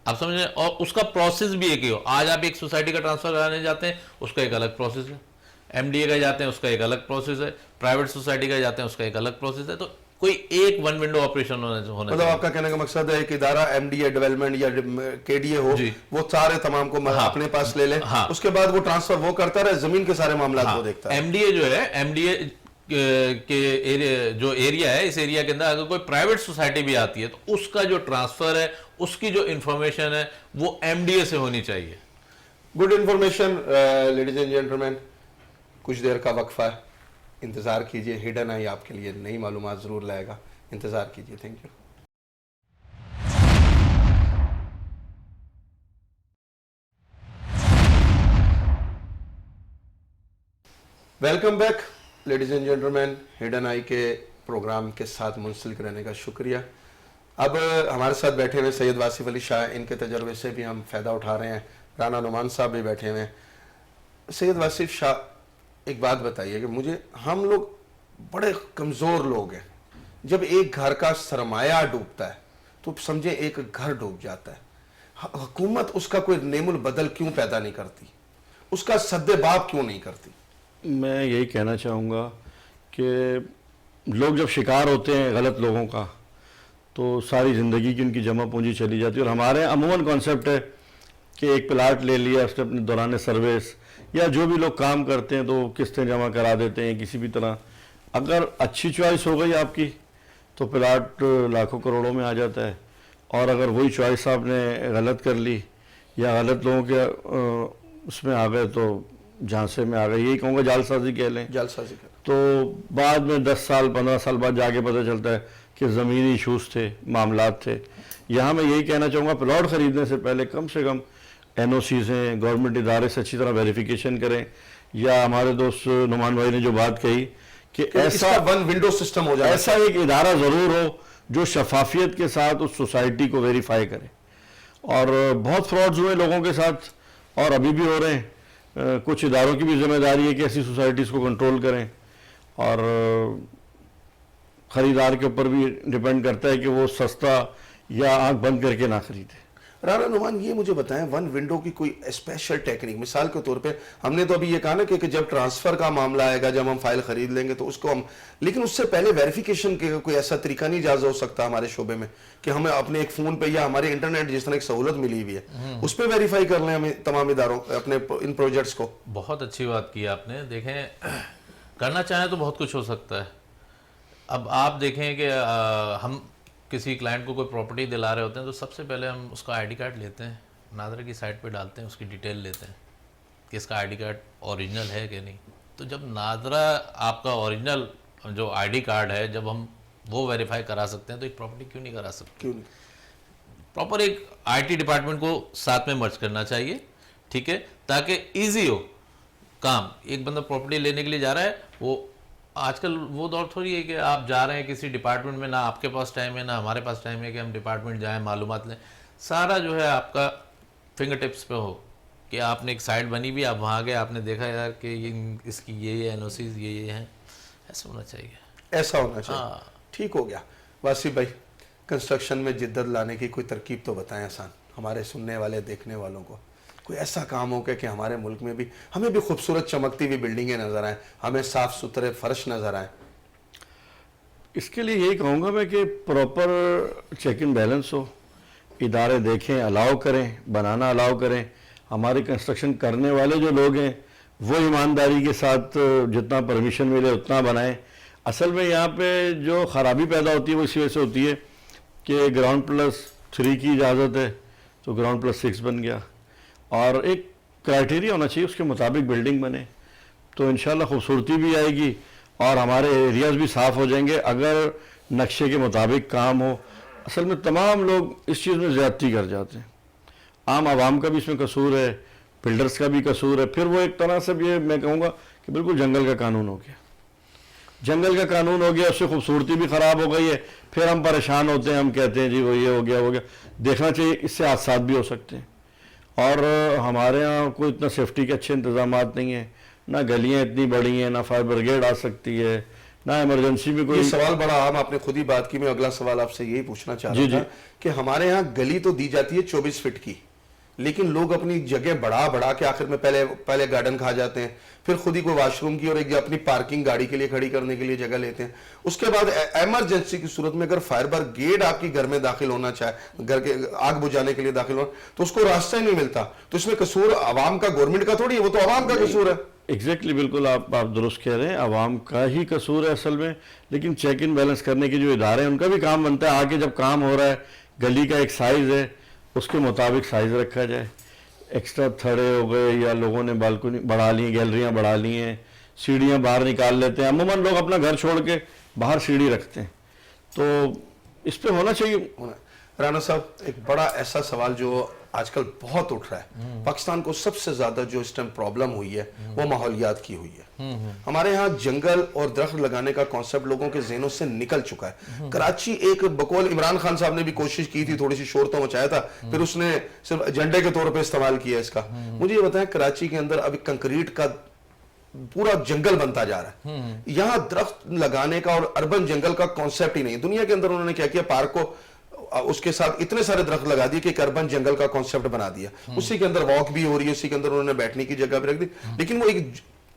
آپ سمجھ رہے ہیں, اور اس کا پروسیس بھی ایک ہی ہو. آج آپ ایک سوسائٹی کا ٹرانسفر کرانے جاتے ہیں, اس کا ایک الگ پروسیس ہے. ایم ڈی اے کا جاتے ہیں, اس کا ایک الگ پروسیس ہے. پرائیویٹ سوسائٹی کا جاتے ہیں, اس کا ایک الگ پروسیس ہے. تو کوئی ایک ون ونڈو آپریشن ہونا مطلب آپ کا کہنے کا مقصد ہے ایک ادارہ ایم ڈی اے ڈیولپمنٹ یا کے ڈی اے ہو, وہ سارے تمام کو اپنے پاس لے لیں, اس کے بعد وہ ٹرانسفر وہ کرتا رہے, زمین کے سارے معاملات وہ دیکھتا ہے. ایم ڈی اے جو ہے, ایم ڈی اے کے جو ایریا ہے, اس ایریا کے اندر اگر کوئی پرائیویٹ سوسائٹی بھی آتی ہے تو اس کا جو ٹرانسفر ہے, اس کی جو انفارمیشن ہے وہ ایم ڈی اے سے ہونی چاہیے. Good information ladies and gentleman. کچھ دیر کا وقفہ ہے, انتظار کیجئے. ہڈن آئی آپ کے لیے نئی معلومات ضرور لائے گا, انتظار کیجئے. Thank you. Welcome back ladies and gentleman. Hidden eye کے پروگرام کے ساتھ منسلک رہنے کا شکریہ. اب ہمارے ساتھ بیٹھے ہوئے سید واصف علی شاہ, ان کے تجربے سے بھی ہم فائدہ اٹھا رہے ہیں. رانا نعمان صاحب بھی بیٹھے ہوئے ہیں. سید واصف شاہ, ایک بات بتائیے کہ مجھے, ہم لوگ بڑے کمزور لوگ ہیں. جب ایک گھر کا سرمایہ ڈوبتا ہے تو سمجھیں ایک گھر ڈوب جاتا ہے. حکومت اس کا کوئی نعم البدل کیوں پیدا نہیں کرتی, اس کا سد باب کیوں نہیں کرتی؟ میں یہی کہنا چاہوں گا کہ لوگ جب شکار ہوتے ہیں غلط لوگوں کا تو ساری زندگی کی ان کی جمع پونجی چلی جاتی ہے. اور ہمارے عموماً کانسیپٹ ہے کہ ایک پلاٹ لے لیا, اس نے اپنے دوران سروس یا جو بھی لوگ کام کرتے ہیں تو قسطیں جمع کرا دیتے ہیں کسی بھی طرح. اگر اچھی چوائس ہو گئی آپ کی تو پلاٹ لاکھوں کروڑوں میں آ جاتا ہے, اور اگر وہی چوائس آپ نے غلط کر لی یا غلط لوگوں کے اس میں آ گئے تو جھانسے میں آ گئے, یہی کہوں گا جال سازی کہہ لیں, جال سازی کر, تو بعد میں 10 سال 15 سال بعد جا کے پتہ چلتا ہے کہ زمینی ایشوز تھے, معاملات تھے. یہاں میں یہی کہنا چاہوں گا پلاٹ خریدنے سے پہلے کم سے کم این او سیز ہیں, گورنمنٹ ادارے سے اچھی طرح ویریفیکیشن کریں. یا ہمارے دوست نعمان بھائی نے جو بات کہی کہ ایسا ون ونڈو سسٹم ہو جائے, ایسا ایک ادارہ ضرور ہو جو شفافیت کے ساتھ اس سوسائٹی کو ویریفائی کرے. اور بہت فراڈز ہوئے لوگوں کے ساتھ اور ابھی بھی ہو رہے ہیں. کچھ اداروں کی بھی ذمہ داری ہے کہ ایسی سوسائٹیز کو کنٹرول کریں, اور خریدار کے اوپر بھی ڈیپینڈ کرتا ہے کہ وہ سستا یا آنکھ بند کر کے نہ خریدے. رانا نعمان, یہ مجھے بتائیں ون ونڈو کی کوئی اسپیشل ٹیکنیک, مثال کے طور پہ ہم نے تو ابھی یہ کہا نا کہ جب ٹرانسفر کا معاملہ آئے گا, جب ہم فائل خرید لیں گے تو اس کو ہم, لیکن اس سے پہلے ویریفیکیشن کے کوئی ایسا طریقہ نہیں جائز ہو سکتا ہمارے شعبے میں کہ ہمیں اپنے ایک فون پہ یا ہمارے انٹرنیٹ جس طرح ایک سہولت ملی ہوئی ہے اس پہ ویریفائی کر لیں ہمیں تمام اداروں اپنے ان پروجیکٹس کو؟ بہت اچھی بات کی آپ نے. دیکھیں, کرنا چاہیں تو بہت کچھ ہو سکتا ہے. اب آپ دیکھیں کہ ہم کسی کلائنٹ کو کوئی پراپرٹی دلا رہے ہوتے ہیں تو سب سے پہلے ہم اس کا آئی ڈی کارڈ لیتے ہیں, نادرا کی سائٹ پہ ڈالتے ہیں, اس کی ڈیٹیل لیتے ہیں کہ اس کا آئی ڈی کارڈ اوریجنل ہے کہ نہیں. تو جب نادرا آپ کا اوریجنل جو آئی ڈی کارڈ ہے جب ہم وہ ویریفائی کرا سکتے ہیں تو ایک پراپرٹی کیوں نہیں کرا سکتے؟ کیوں نہیں؟ پراپر ایک آئی ٹی ڈپارٹمنٹ کو ساتھ میں مرج کرنا چاہیے, ٹھیک ہے, تاکہ ایزی ہو کام. ایک بندہ پراپرٹی لینے کے لیے جا رہا ہے, وہ آج کل وہ دور تھوڑی ہے کہ آپ جا رہے ہیں کسی ڈپارٹمنٹ میں, نہ آپ کے پاس ٹائم ہے نہ ہمارے پاس ٹائم ہے کہ ہم ڈپارٹمنٹ جائیں معلومات لیں. سارا جو ہے آپ کا فنگر ٹپس پہ ہو کہ آپ نے ایک سائٹ بنی بھی, آپ وہاں گئے, آپ نے دیکھا یار کہ اس کی یہ این او سیز یہ ہیں. ایسا ہونا چاہیے, ایسا ہونا چاہیے. ٹھیک ہو گیا. واصف بھائی, کنسٹرکشن میں جدت لانے کی کوئی ترکیب تو بتائیں آسان, ہمارے سننے والے دیکھنے والوں کو. کوئی ایسا کام ہو کہ ہمارے ملک میں بھی ہمیں بھی خوبصورت چمکتی ہوئی بلڈنگیں نظر آئیں, ہمیں صاف ستھرے فرش نظر آئیں. اس کے لیے یہی کہوں گا میں کہ پراپر چیک ان بیلنس ہو, ادارے دیکھیں, الاؤ کریں, بنانا الاؤ کریں. ہمارے کنسٹرکشن کرنے والے جو لوگ ہیں وہ ایمانداری کے ساتھ جتنا پرمیشن ملے اتنا بنائیں. اصل میں یہاں پہ جو خرابی پیدا ہوتی ہے وہ اسی وجہ سے ہوتی ہے کہ گراؤنڈ پلس 3 کی اجازت ہے تو گراؤنڈ پلس 6 بن گیا, اور ایک کرائٹیریا ہونا چاہیے اس کے مطابق بلڈنگ بنے تو انشاءاللہ خوبصورتی بھی آئے گی اور ہمارے ایریاز بھی صاف ہو جائیں گے اگر نقشے کے مطابق کام ہو. اصل میں تمام لوگ اس چیز میں زیادتی کر جاتے ہیں, عام عوام کا بھی اس میں قصور ہے, بلڈرز کا بھی قصور ہے, پھر وہ ایک طرح سے یہ میں کہوں گا کہ بالکل جنگل کا قانون ہو گیا. جنگل کا قانون ہو گیا, اس سے خوبصورتی بھی خراب ہو گئی ہے, پھر ہم پریشان ہوتے ہیں, ہم کہتے ہیں جی وہ یہ ہو گیا وہ گیا. دیکھنا چاہیے, اس سے حادثات بھی ہو سکتے ہیں. اور ہمارے ہاں کوئی اتنا سیفٹی کے اچھے انتظامات نہیں ہیں, نہ گلیاں اتنی بڑی ہیں, نہ فائر بریگیڈ آ سکتی ہے, نہ ایمرجنسی میں کوئی. یہ سوال بڑا عام, آپ نے خود ہی بات کی, میں اگلا سوال آپ سے یہی پوچھنا چاہ رہا تھا کہ ہمارے ہاں گلی تو دی جاتی ہے 24 فٹ کی, لیکن لوگ اپنی جگہ بڑھا کے آخر میں پہلے گارڈن کھا جاتے ہیں, پھر خود ہی کوئی واش روم کی اور ایک اپنی پارکنگ گاڑی کے لیے کھڑی کرنے کے لیے جگہ لیتے ہیں. اس کے بعد ایمرجنسی کی صورت میں اگر فائر بریگیڈ آپ کی گھر میں داخل ہونا چاہے, گھر کے آگ بجھانے کے لیے داخل ہونا, تو اس کو راستہ ہی نہیں ملتا. تو اس میں قصور عوام کا, گورنمنٹ کا تھوڑی ہے, وہ تو عوام کا قصور ہے. ایگزیکٹلی, بالکل آپ درست کہہ رہے ہیں, عوام کا ہی قصور ہے اصل میں. لیکن چیک ان بیلنس کرنے کے جو ادارے ہیں ان کا بھی کام بنتا ہے, آگے جب کام ہو رہا ہے, گلی کا ایک سائز ہے, اس کے مطابق سائز رکھا جائے. ایکسٹرا تھڑے ہو گئے یا لوگوں نے بالکنی بڑھا لی, گیلریاں بڑھا لی ہیں, سیڑھیاں باہر نکال لیتے ہیں. عموماً لوگ اپنا گھر چھوڑ کے باہر سیڑھی رکھتے ہیں, تو اس پہ ہونا چاہیے. رانا صاحب, ایک بڑا ایسا سوال جو آج کل بہت اٹھ رہا ہے, پاکستان کو سب سے زیادہ جو اس ٹائم پرابلم ہوئی ہے وہ ماحولیات کی ہوئی ہے. ہمارے ہاں جنگل اور درخت لگانے کا کانسیپٹ لوگوں کے ذہنوں سے نکل چکا ہے. کراچی ایک بقول عمران خان صاحب نے بھی کوشش کی تھی, تھوڑی سی شور تو مچایا تھا, پھر اس نے صرف ایجنڈے کے طور پہ استعمال کیا اس کا. مجھے یہ بتائیں, کراچی کے اندر ابھی کنکریٹ کا پورا جنگل بنتا جا رہا ہے, یہاں درخت لگانے کا اور اربن جنگل کا کانسیپٹ ہی نہیں. دنیا کے اندر انہوں نے کیا کیا, پارک کو اس کے ساتھ اتنے سارے درخت لگا دیے کہ ایک اربن جنگل کا کانسیپٹ بنا دیا, اسی کے اندر واک بھی ہو رہی ہے, اسی کے اندر انہوں نے بیٹھنے کی جگہ بھی رکھ دی, لیکن وہ ایک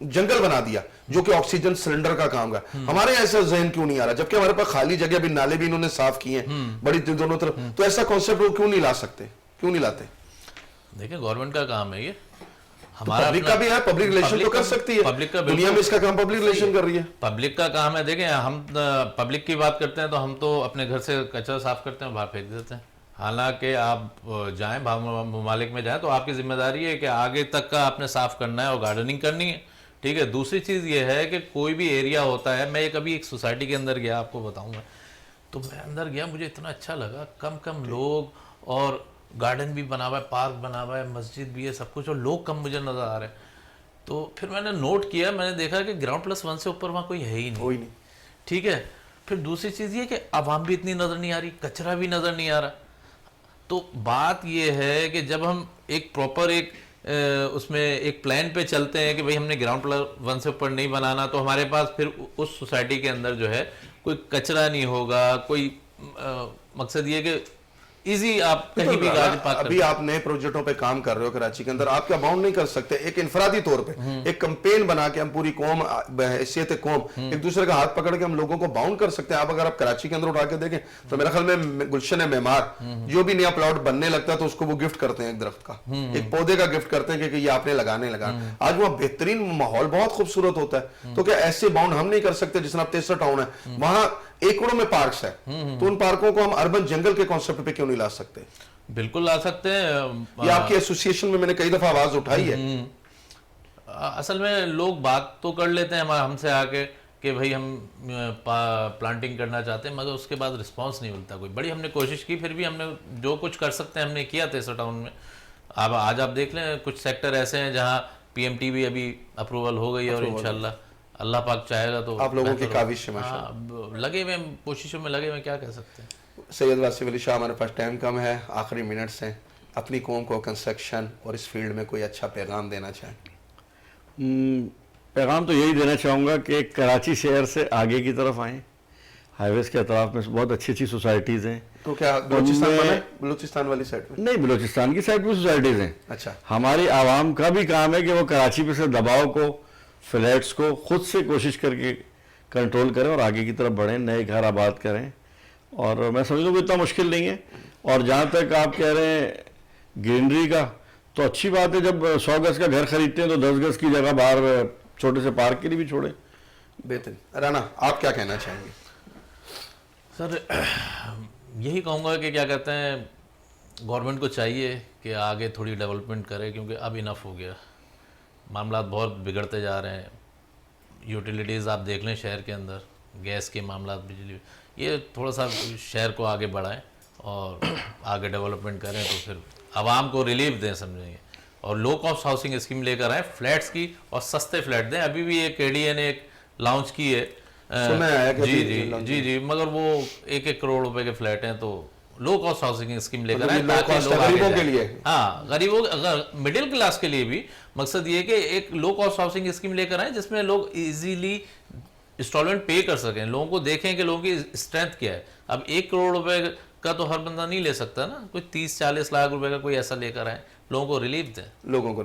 جنگل بنا دیا جو کہ آکسیجن سلنڈر کا کام کا. ہمارے ایسا ذہن کیوں نہیں آ رہا, جبکہ ہمارے پاس خالی جگہ بھی, نالے بھی انہوں نے صاف کیے ہیں بڑی دونوں طرف, تو ایسا کانسیپٹ وہ کیوں نہیں لا سکتے, کیوں نہیں لاتے؟ دیکھیں گورنمنٹ کا کام ہے یہ, پبلک کا بھی ہے, پبلک ریلیشن تو کر سکتی ہے, دنیا میں اس کا کام پبلک ریلیشن کر رہی ہے. پبلک کا کام ہے. دیکھیں ہم پبلک کی بات کرتے ہیں تو ہم تو اپنے گھر سے کچرا صاف کرتے ہیں, باہر پھینک دیتے ہیں. حالانکہ آپ جائیں ممالک میں جائیں تو آپ کی ذمہ داری ہے کہ آگے تک کا آپ نے صاف کرنا ہے اور گارڈننگ کرنی ہے. ٹھیک ہے. دوسری چیز یہ ہے کہ کوئی بھی ایریا ہوتا ہے, میں کبھی ایک سوسائٹی کے اندر گیا, آپ کو بتاؤں میں, تو میں اندر گیا, مجھے اتنا اچھا لگا, کم لوگ, اور گارڈن بھی بنا ہوا ہے, پارک بنا ہوا ہے, مسجد بھی ہے, سب کچھ, اور لوگ کم مجھے نظر آ رہے ہیں. تو پھر میں نے نوٹ کیا, میں نے دیکھا کہ گراؤنڈ+1 سے اوپر وہاں کوئی ہے ہی نہیں. ٹھیک ہے. پھر دوسری چیز یہ کہ عوام بھی اتنی نظر نہیں آ رہی, کچرا بھی نظر نہیں آ رہا. تو بات یہ ہے کہ جب ہم ایک پراپر ایک اس میں ایک پلان پہ چلتے ہیں کہ بھئی ہم نے گراؤنڈ+1 سے اوپر نہیں بنانا, تو ہمارے پاس پھر اس سوسائٹی کے اندر جو ہے کوئی کچرا نہیں ہوگا, کوئی مقصد یہ کہ ایزی آپ کہیں بھی گاڑی پارک کر. ابھی آپ نئے پروجیکٹوں پہ کام کر رہے ہو کراچی کے اندر, آپ کیا باؤنڈ نہیں کر سکتے ایک انفرادی طور پہ ایک کمپین بنا کے, ہم پوری قوم بحیثیت قوم ایک دوسرے کا ہاتھ پکڑ کے ہم لوگوں کو باؤنڈ کر سکتے ہیں. آپ اگر آپ کراچی کے اندر اٹھا کے دیکھیں تو میرا خیال میں گلشن معمار جو بھی نیا پلاٹ بننے لگتا ہے تو اس کو وہ گفٹ کرتے ہیں, ایک درخت کا, ایک پودے کا گفٹ کرتے ہیں کہ یہ آپ نے لگانے لگا. آج وہاں بہترین ماحول بہت خوبصورت ہوتا ہے, تو کیا ایسے باؤنڈ ہم نہیں کر سکتے؟ جس طرح 63 ٹاؤن ہے وہاں ایکڑوں میں پارکس ہے, تو ان پارکوں کو ہم اربن جنگل کے کانسیپٹ پہ کیوں نہیں لا سکتے؟ بالکل لا سکتے ہیں. یہ آپ کی ایسوسیشن میں نے کئی دفعہ آواز اٹھائی ہے. اصل میں لوگ بات تو کر لیتے ہیں ہم سے آ کے کہ بھئی ہم پلانٹنگ کرنا چاہتے ہیں, مگر اس کے بعد رسپانس نہیں ملتا کوئی. بڑی ہم نے کوشش کی, پھر بھی ہم نے جو کچھ کر سکتے ہیں ہم نے کیا 63 ٹاؤن میں. اب آج آپ دیکھ لیں کچھ سیکٹر ایسے ہیں جہاں PMT بھی ابھی اپروول ہو گئی ہے, اور انشاءاللہ اللہ پاک چاہے گا تو آپ لوگوں کی کاوش ہے ماشاءاللہ. لگے ہوئے کوششوں میں لگے ہوئے, کیا کہہ سکتے ہیں. سید واصف علی شاہ, ہمارے پاس ٹائم کم ہے, آخری منٹس ہیں, اپنی قوم کو کنسٹرکشن اور اس فیلڈ میں کوئی اچھا پیغام دینا چاہیں؟ پیغام تو یہی دینا چاہوں گا کہ کراچی شہر سے آگے کی طرف آئیں. ہائی ویز کے اطراف میں بہت اچھی اچھی سوسائٹیز ہیں. تو کیا بلوچستان والی سائڈ میں؟ نہیں, بلوچستان کی سائڈ میں سوسائٹیز ہیں. اچھا. ہماری عوام کا بھی کام ہے کہ وہ کراچی پہ سے دباؤ کو, فلیٹس کو خود سے کوشش کر کے کنٹرول کریں اور آگے کی طرف بڑھیں, نئے گھر آباد کریں. اور میں سمجھتا ہوں کہ اتنا مشکل نہیں ہے. اور جہاں تک آپ کہہ رہے ہیں گرینری کا, تو اچھی بات ہے, جب 100 گز کا گھر خریدتے ہیں تو 10 گز کی جگہ باہر چھوٹے سے پارک کے لیے بھی چھوڑیں. بہترین. رانا, آپ کیا کہنا چاہیں گے؟ سر یہی کہوں گا کہ کیا کہتے ہیں, گورنمنٹ کو چاہیے کہ آگے تھوڑی ڈیولپمنٹ کرے, کیونکہ اب انف ہو گیا, معاملات بہت بگڑتے جا رہے ہیں. یوٹیلیٹیز آپ دیکھ لیں شہر کے اندر, گیس کے معاملات, بجلی, یہ تھوڑا سا شہر کو آگے بڑھائیں اور آگے ڈیولپمنٹ کریں, تو پھر عوام کو ریلیف دیں, سمجھیں گے. اور لو کاسٹ ہاؤسنگ اسکیم لے کر آئیں, فلیٹس کی, اور سستے فلیٹ دیں. ابھی بھی ایک KDA نے ایک لانچ کی ہے سنا ہے کہ جی جی جی جی مگر وہ 1-1 کروڑ روپے کے فلیٹ ہیں تو لو کاسٹ ہاؤسنگ اسکیم لے کر آئے تاکہ لوگ آگے غریبوں کے جائیں. لیے ہاں غریبوں مڈل کلاس کے لیے بھی مقصد یہ کہ ایک لو کاسٹ ہاؤسنگ اسکیم لے کر آئیں جس میں لوگ ایزیلی انسٹالمنٹ پے کر سکیں, لوگوں کو دیکھیں کہ لوگوں کی اسٹرینتھ کیا ہے. اب 1 کروڑ روپے کا تو ہر بندہ نہیں لے سکتا نا, کوئی 30-40 لاکھ روپے کا کوئی ایسا لے کر آئیں, لوگوں کو ریلیف دیں. لوگوں کو.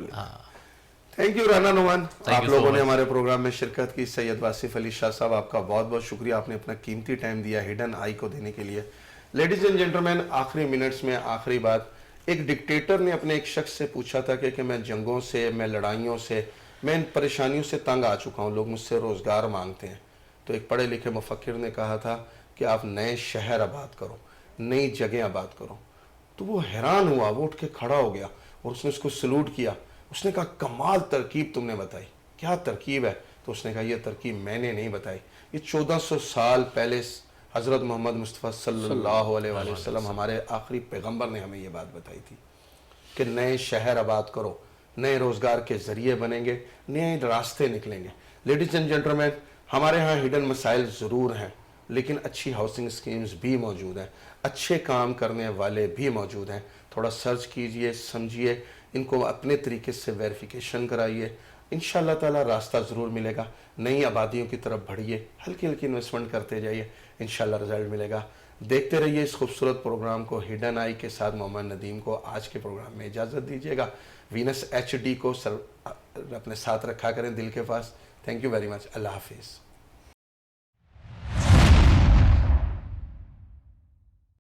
تھینک یو رانا نعمان, آپ لوگوں نے ہمارے پروگرام میں شرکت کی. سید واصف علی شاہ صاحب آپ کا بہت بہت شکریہ, آپ نے اپنا قیمتی ٹائم دیا ہڈن آئی کو دینے کے لیے. لیڈیز اینڈ جینٹلمین, آخری منٹس میں آخری بات, ایک ڈکٹیٹر نے اپنے ایک شخص سے پوچھا تھا کہ میں جنگوں سے, میں لڑائیوں سے, میں ان پریشانیوں سے تنگ آ چکا ہوں, لوگ مجھ سے روزگار مانگتے ہیں. تو ایک پڑھے لکھے مفکر نے کہا تھا کہ آپ نئے شہر آباد کرو, نئی جگہیں آباد کرو. تو وہ حیران ہوا, وہ اٹھ کے کھڑا ہو گیا اور اس نے اس کو سلوٹ کیا. اس نے کہا کمال ترکیب تم نے بتائی, کیا ترکیب ہے؟ تو اس نے کہا یہ ترکیب میں نے نہیں بتائی, یہ 1400 سال پہلے حضرت محمد مصطفیٰ صلی اللہ علیہ وآلہ وسلم ہمارے آخری پیغمبر نے ہمیں یہ بات بتائی تھی کہ نئے شہر آباد کرو, نئے روزگار کے ذریعے بنیں گے, نئے راستے نکلیں گے. لیڈیز اینڈ جینٹلمین, ہمارے ہاں ہڈن مسائل ضرور ہیں لیکن اچھی ہاؤسنگ اسکیمز بھی موجود ہیں, اچھے کام کرنے والے بھی موجود ہیں. تھوڑا سرچ کیجئے, سمجھیے, ان کو اپنے طریقے سے ویریفیکیشن کرائیے, انشاءاللہ تعالی راستہ ضرور ملے گا. نئی آبادیوں کی طرف بڑھیے, ہلکی ہلکی انویسٹمنٹ کرتے جائیے, انشاءاللہ رزلٹ ملے گا. دیکھتے رہیے اس خوبصورت پروگرام کو. ہڈن آئی کے ساتھ محمد ندیم کو آج کے پروگرام میں اجازت دیجیے گا. وینس HD کو اپنے ساتھ رکھا کریں دل کے پاس. Thank you very much. اللہ حافظ.